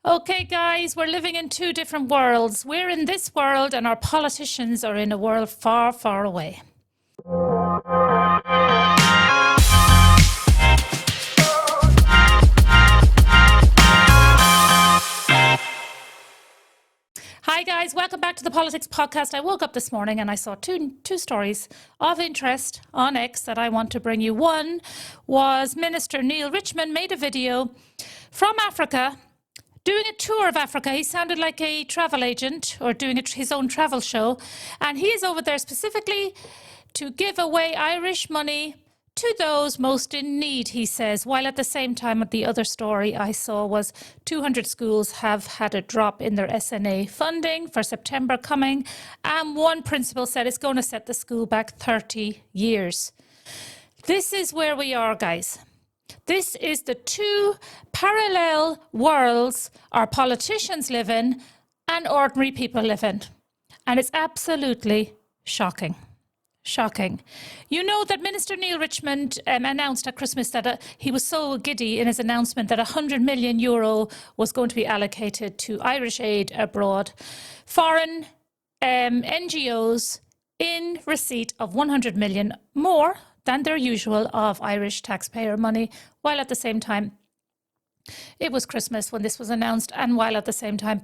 Okay, guys, we're living in two different worlds. We're in this world, and our politicians are in a world far, far away. Hi, guys. Welcome back to the Politics Podcast. I woke up this morning and I saw two stories of interest on X that I want to bring you. One was Minister Neil Richmond made a video from Africa doing a tour of Africa. He sounded like a travel agent or doing his own travel show. And he is over there specifically to give away Irish money to those most in need, he says, while at the same time, the other story I saw was 200 schools have had a drop in their SNA funding for September coming, and one principal said it's going to set the school back 30 years. This is where we are, guys. This is the two parallel worlds our politicians live in and ordinary people live in. And it's absolutely shocking. Shocking. You know that Minister Neil Richmond announced at Christmas that he was so giddy in his announcement that €100 million was going to be allocated to Irish aid abroad. Foreign NGOs in receipt of 100 million more than their usual of Irish taxpayer money, while at the same time it was Christmas when this was announced, and while at the same time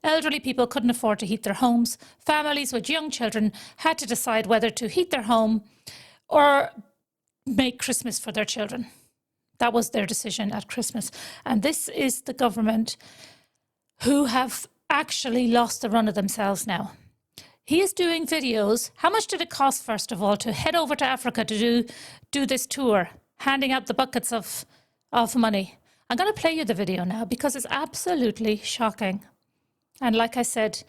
elderly people couldn't afford to heat their homes, families with young children had to decide whether to heat their home or make Christmas for their children. That was their decision at Christmas. And this is the government who have actually lost the run of themselves now. He is doing videos. How much did it cost, first of all, to head over to Africa to do this tour, handing out the buckets of money? I'm going to play you the video now because it's absolutely shocking. And like I said,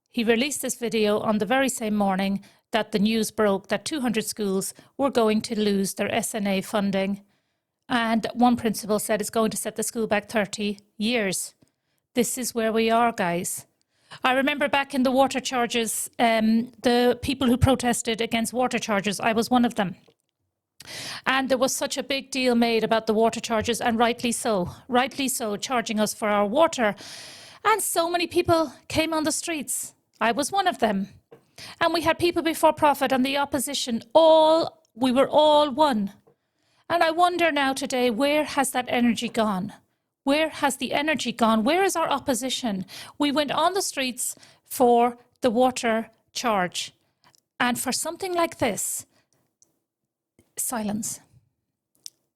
he released this video on the very same morning that the news broke that 200 schools were going to lose their SNA funding. And one principal said it's going to set the school back 30 years. This is where we are, guys. I remember back in the water charges, the people who protested against water charges, I was one of them. And there was such a big deal made about the water charges, and rightly so, charging us for our water. And so many people came on the streets. I was one of them. And we had People Before Profit and the opposition, we were all one. And I wonder now today, where has that energy gone? Where has the energy gone? Where is our opposition? We went on the streets for the water charge. And for something like this, silence.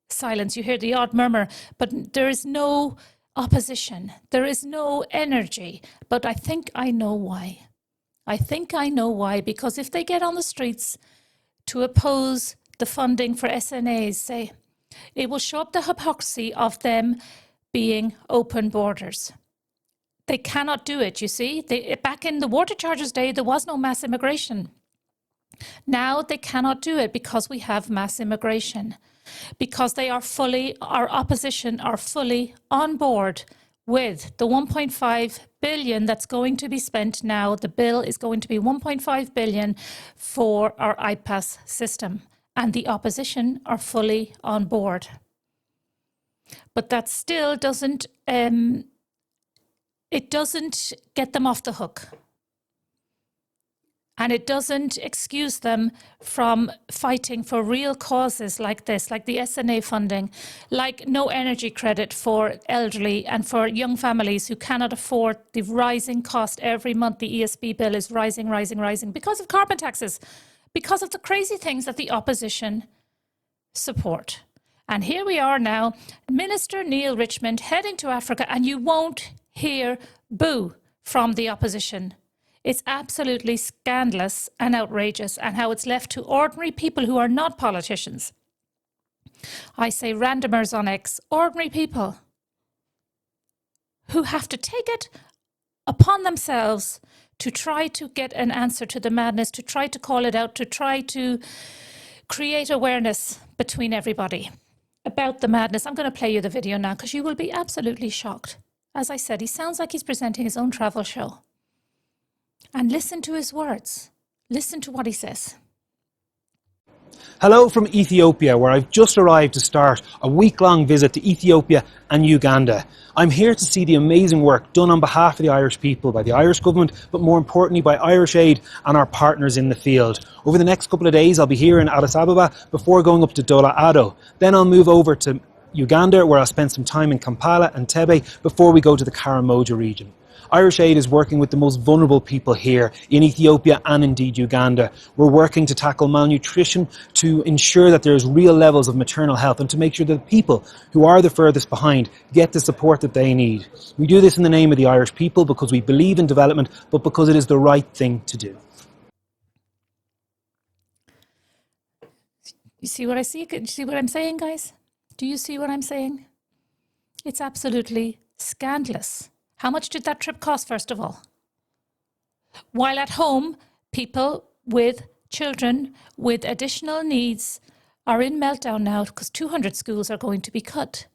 Silence. You hear the odd murmur, but there is no opposition. There is no energy. But I think I know why. Because if they get on the streets to oppose the funding for SNAs, say, it will show up the hypocrisy of them being open borders. They cannot do it, you see. Back in the water charges day, there was no mass immigration. Now they cannot do it because we have mass immigration, because our opposition are fully on board with the 1.5 billion that's going to be spent now. The bill is going to be 1.5 billion for our IPAS system, and the opposition are fully on board. But that still doesn't get them off the hook. And it doesn't excuse them from fighting for real causes like this, like the SNA funding, like no energy credit for elderly and for young families who cannot afford the rising cost every month. The ESB bill is rising because of carbon taxes, because of the crazy things that the opposition support. And here we are now, Minister Neil Richmond heading to Africa, and you won't hear boo from the opposition. It's absolutely scandalous and outrageous, and how it's left to ordinary people who are not politicians. I say randomers on X, ordinary people who have to take it upon themselves to try to get an answer to the madness, to try to call it out, to try to create awareness between everybody about the madness. I'm going to play you the video now because you will be absolutely shocked. As I said, he sounds like he's presenting his own travel show. And listen to his words. Listen to what he says. Hello from Ethiopia, where I've just arrived to start a week-long visit to Ethiopia and Uganda. I'm here to see the amazing work done on behalf of the Irish people by the Irish government, but more importantly by Irish Aid and our partners in the field. Over the next couple of days, I'll be here in Addis Ababa before going up to Dola Ado. Then I'll move over to Uganda, where I'll spend some time in Kampala and Tebe before we go to the Karamoja region. Irish Aid is working with the most vulnerable people here in Ethiopia and indeed Uganda. We're working to tackle malnutrition, to ensure that there's real levels of maternal health and to make sure that the people who are the furthest behind get the support that they need. We do this in the name of the Irish people because we believe in development, but because it is the right thing to do. You see what I see? Do you see what I'm saying, guys? Do you see what I'm saying? It's absolutely scandalous. How much did that trip cost, first of all? While at home, people with children with additional needs are in meltdown now because 200 schools are going to be cut.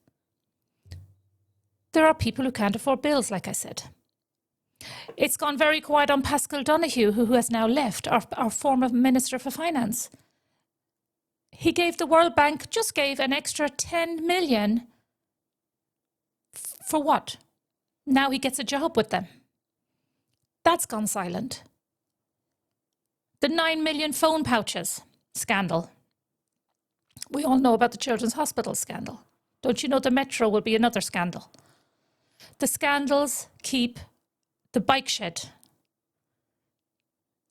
There are people who can't afford bills, like I said. It's gone very quiet on Paschal Donohoe, who has now left, our former Minister for Finance. He gave the World Bank, just gave an extra 10 million. For what? Now he gets a job with them. That's gone silent. The 9 million phone pouches scandal. We all know about the Children's Hospital scandal. Don't you know the Metro will be another scandal? The scandals keep the bike shed.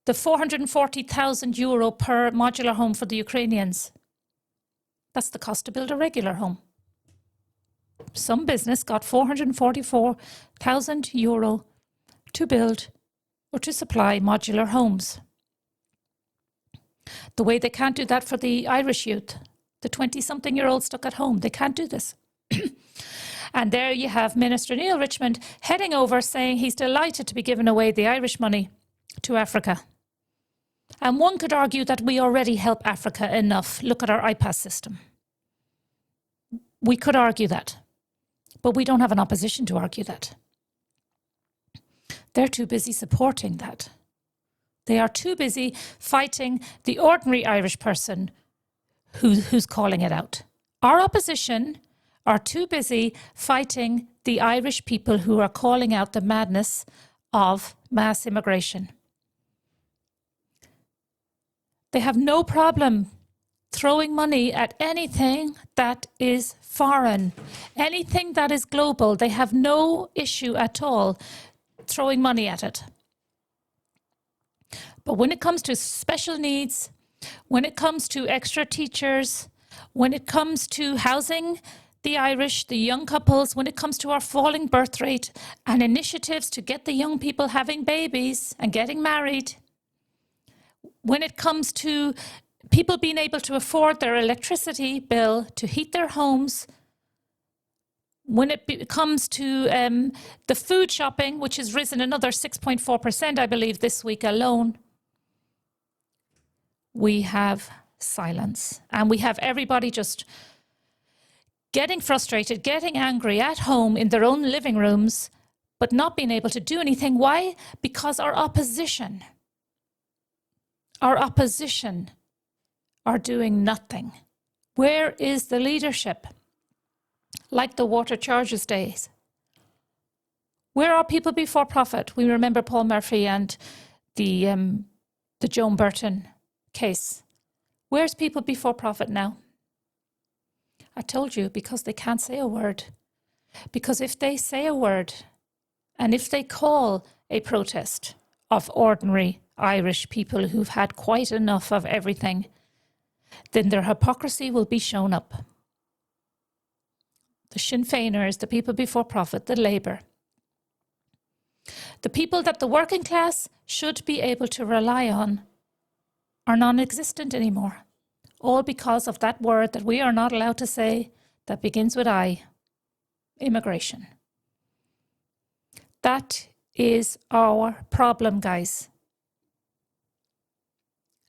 The 440,000 euro per modular home for the Ukrainians. That's the cost to build a regular home. Some business got 444,000 euro to build or to supply modular homes. The way they can't do that for the Irish youth, the 20-something-year-olds stuck at home, they can't do this. And there you have Minister Neil Richmond heading over saying he's delighted to be giving away the Irish money to Africa. And one could argue that we already help Africa enough. Look at our IPAS system. We could argue that. But we don't have an opposition to argue that. They're too busy supporting that. They are too busy fighting the ordinary Irish person who's calling it out. Our opposition are too busy fighting the Irish people who are calling out the madness of mass immigration. They have no problem throwing money at anything that is foreign, anything that is global. They have no issue at all throwing money at it. But when it comes to special needs, when it comes to extra teachers, when it comes to housing the Irish, the young couples, when it comes to our falling birth rate and initiatives to get the young people having babies and getting married, when it comes to people being able to afford their electricity bill to heat their homes, when it comes to the food shopping, which has risen another 6.4%, I believe, this week alone, we have silence. And we have everybody just getting frustrated, getting angry at home in their own living rooms, but not being able to do anything. Why? Because our opposition are doing nothing. Where is the leadership? Like the water charges days. Where are people before profit? We remember Paul Murphy and the Joan Burton case. Where's people before profit now? I told you, because they can't say a word. Because if they say a word, and if they call a protest of ordinary Irish people who've had quite enough of everything, then their hypocrisy will be shown up. The Sinn Féiners, the people before profit, the Labour. The people that the working class should be able to rely on are non-existent anymore. All because of that word that we are not allowed to say that begins with I, immigration. That is our problem, guys.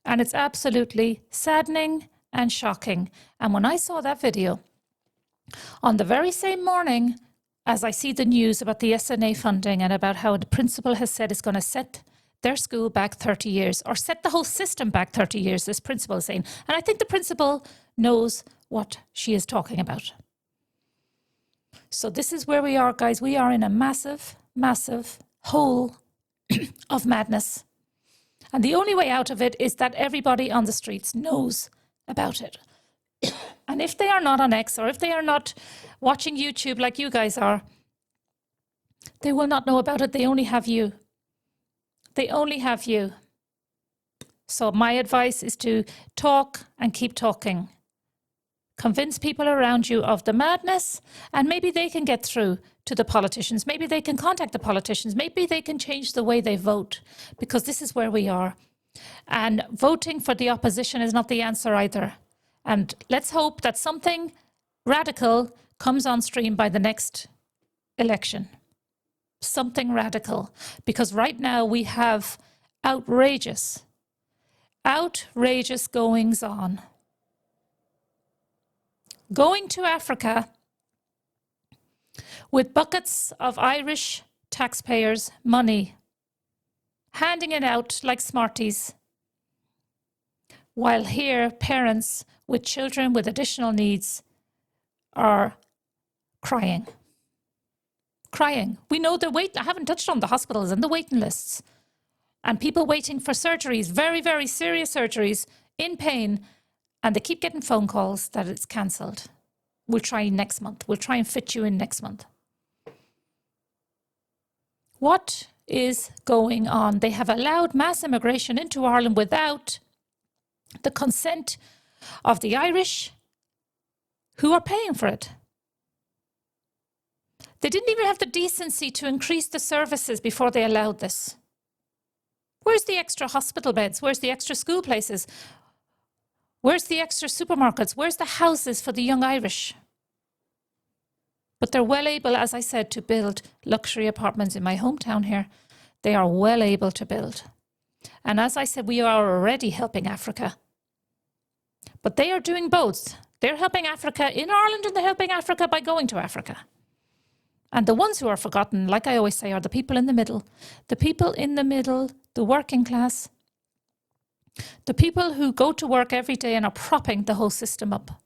And it's absolutely saddening and shocking. And when I saw that video, on the very same morning as I see the news about the SNA funding and about how the principal has said it's going to set their school back 30 years or set the whole system back 30 years, this principal is saying. And I think the principal knows what she is talking about. So this is where we are, guys. We are in a massive, massive hole of madness. And the only way out of it is that everybody on the streets knows about it. And if they are not on X, or if they are not watching YouTube like you guys are, they will not know about it. They only have you. They only have you. So my advice is to talk and keep talking. Convince people around you of the madness, and maybe they can get through to the politicians. Maybe they can contact the politicians. Maybe they can change the way they vote, because this is where we are. And voting for the opposition is not the answer either. And let's hope that something radical comes on stream by the next election. Something radical. Because right now we have outrageous goings on. Going to Africa with buckets of Irish taxpayers' money, handing it out like Smarties, while here parents with children with additional needs are crying. Crying. We know the wait. I haven't touched on the hospitals and the waiting lists, and people waiting for surgeries, very, very serious surgeries, in pain, and they keep getting phone calls that it's cancelled. We'll try next month. We'll try and fit you in next month. What is going on? They have allowed mass immigration into Ireland without the consent of the Irish, who are paying for it. They didn't even have the decency to increase the services before they allowed this. Where's the extra hospital beds? Where's the extra school places? Where's the extra supermarkets? Where's the houses for the young Irish? But they're well able, as I said, to build luxury apartments in my hometown here. They are well able to build. And as I said, we are already helping Africa. But they are doing both. They're helping Africa in Ireland, and they're helping Africa by going to Africa. And the ones who are forgotten, like I always say, are the people in the middle. The people in the middle, the working class, the people who go to work every day and are propping the whole system up.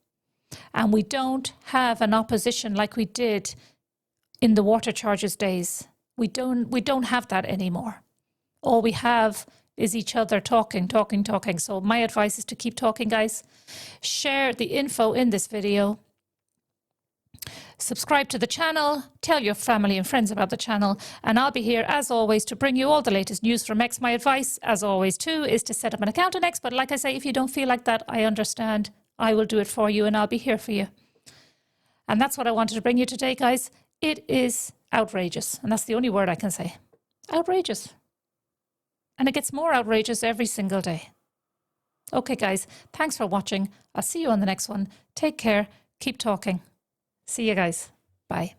And we don't have an opposition like we did in the water charges days. We don't have that anymore. All we have is each other talking. So my advice is to keep talking, guys. Share the info in this video. Subscribe to the channel, tell your family and friends about the channel, and I'll be here as always to bring you all the latest news from X. My advice, as always too, is to set up an account on X, but like I say, if you don't feel like that, I understand. I will do it for you, and I'll be here for you. And that's what I wanted to bring you today, guys. It is outrageous, and that's the only word I can say. Outrageous. And it gets more outrageous every single day. Okay, guys, thanks for watching. I'll see you on the next one. Take care. Keep talking. See you guys. Bye.